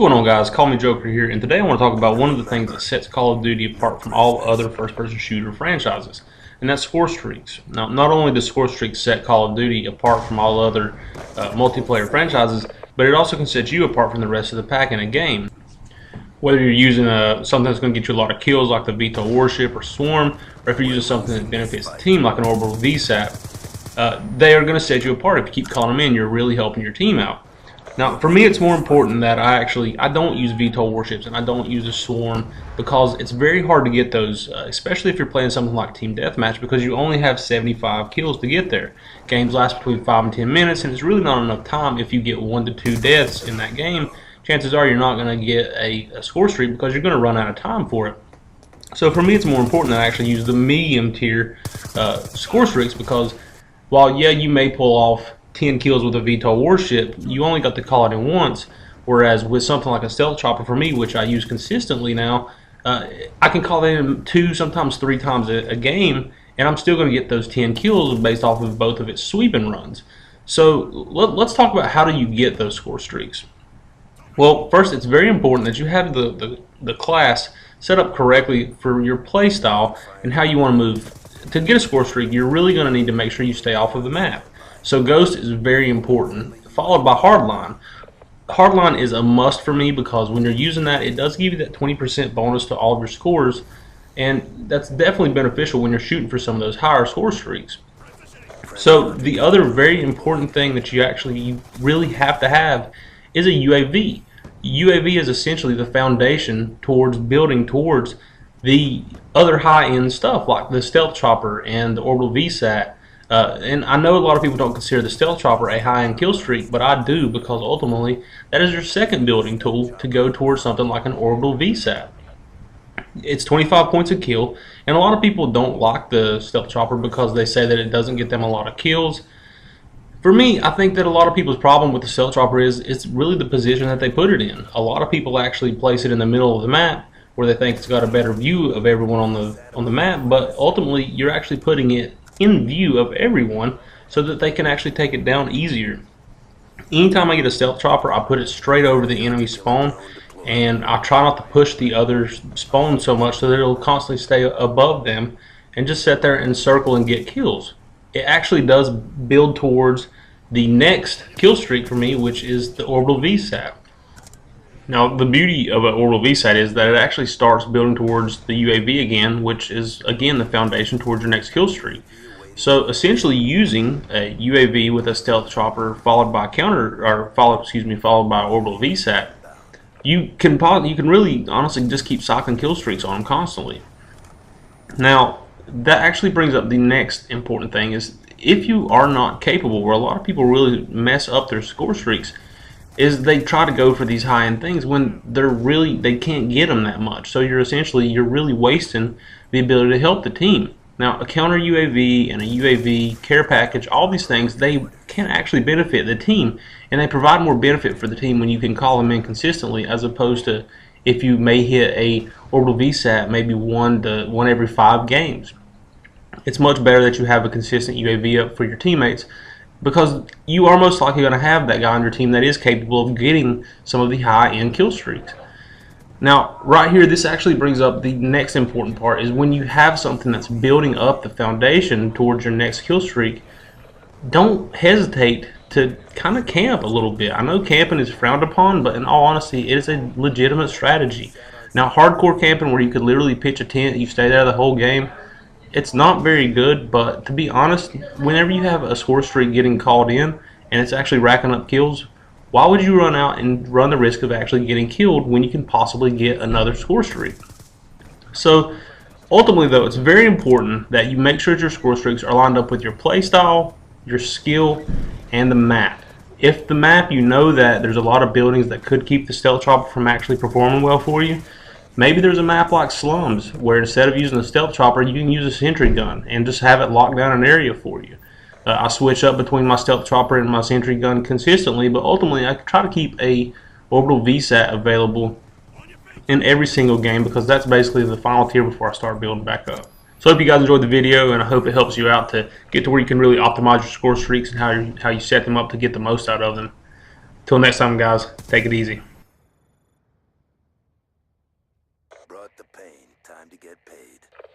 What's going on, guys? Call me Joker here, and today I want to talk about one of the things that sets Call of Duty apart from all other first-person shooter franchises, and that's Scorestreaks. Now, not only does Scorestreaks set Call of Duty apart from all other multiplayer franchises, but it also can set you apart from the rest of the pack in a game. Whether you're using something that's going to get you a lot of kills like the VTOL Warship or Swarm, or if you're using something that benefits the team like an Orbital VSAT, they are going to set you apart. If you keep calling them in, you're really helping your team out. Now, for me, it's more important that I don't use VTOL warships and I don't use a Swarm because it's very hard to get those, especially if you're playing something like Team Deathmatch, because you only have 75 kills to get there. Games last between 5 and 10 minutes, and it's really not enough time. If you get 1 to 2 deaths in that game, chances are you're not going to get a score streak because you're going to run out of time for it. So for me, it's more important that I actually use the medium tier score streaks because while, yeah, you may pull off 10 kills with a VTOL warship, you only got to call it in once, whereas with something like a stealth chopper for me, which I use consistently now, I can call it in 2, sometimes 3 times a game, and I'm still going to get those 10 kills based off of both of its sweeping runs. So let's talk about how do you get those score streaks. Well, first, it's very important that you have the class set up correctly for your play style and how you want to move. To get a score streak, you're really going to need to make sure you stay off of the map. So Ghost is very important, followed by Hardline. Hardline is a must for me because when you're using that, it does give you that 20% bonus to all of your scores, and that's definitely beneficial when you're shooting for some of those higher score streaks. So the other very important thing that you really have to have is a UAV. UAV is essentially the foundation towards building towards the other high-end stuff like the stealth chopper and the orbital VSAT. And I know a lot of people don't consider the stealth chopper a high-end kill streak, but I do because ultimately that is your second building tool to go towards something like an orbital VSAT. It's 25 points a kill, and a lot of people don't like the stealth chopper because they say that it doesn't get them a lot of kills. For me, I think that a lot of people's problem with the stealth chopper is it's really the position that they put it in. A lot of people actually place it in the middle of the map where they think it's got a better view of everyone on the map, but ultimately you're actually putting it in view of everyone so that they can actually take it down easier. Anytime I get a stealth chopper, I put it straight over the enemy spawn, and I try not to push the other spawn so much so that it'll constantly stay above them and just sit there and circle and get kills. It actually does build towards the next kill streak for me, which is the orbital VSAT. Now, the beauty of an orbital VSAT is that it actually starts building towards the UAV again, which is again the foundation towards your next kill streak. So essentially, using a UAV with a stealth chopper followed by followed by orbital VSAT, you can really honestly just keep cycling kill streaks on them constantly. Now, that actually brings up the next important thing: is if you are not capable, where a lot of people really mess up their score streaks, is they try to go for these high-end things when they can't get them that much. So you're really wasting the ability to help the team. Now, a counter UAV and a UAV care package, all these things, they can actually benefit the team, and they provide more benefit for the team when you can call them in consistently, as opposed to if you may hit a orbital VSAT maybe one every 5 games. It's much better that you have a consistent UAV up for your teammates, because you are most likely going to have that guy on your team that is capable of getting some of the high-end kill streaks. Now, right here, this actually brings up the next important part, is when you have something that's building up the foundation towards your next kill streak, don't hesitate to kind of camp a little bit. I know camping is frowned upon, but in all honesty, it is a legitimate strategy. Now, hardcore camping, where you could literally pitch a tent, you stay there the whole game, it's not very good, but to be honest, whenever you have a score streak getting called in and it's actually racking up kills, why would you run out and run the risk of actually getting killed when you can possibly get another score streak? So ultimately, though, it's very important that you make sure that your score streaks are lined up with your play style, your skill, and the map. If the map, you know that there's a lot of buildings that could keep the stealth chopper from actually performing well for you, maybe there's a map like Slums where instead of using a stealth chopper, you can use a sentry gun and just have it lock down an area for you. I switch up between my stealth chopper and my sentry gun consistently, but ultimately I try to keep a orbital VSAT available in every single game because that's basically the final tier before I start building back up. So I hope you guys enjoyed the video, and I hope it helps you out to get to where you can really optimize your score streaks and how you set them up to get the most out of them. Till next time, guys, take it easy. time to get paid.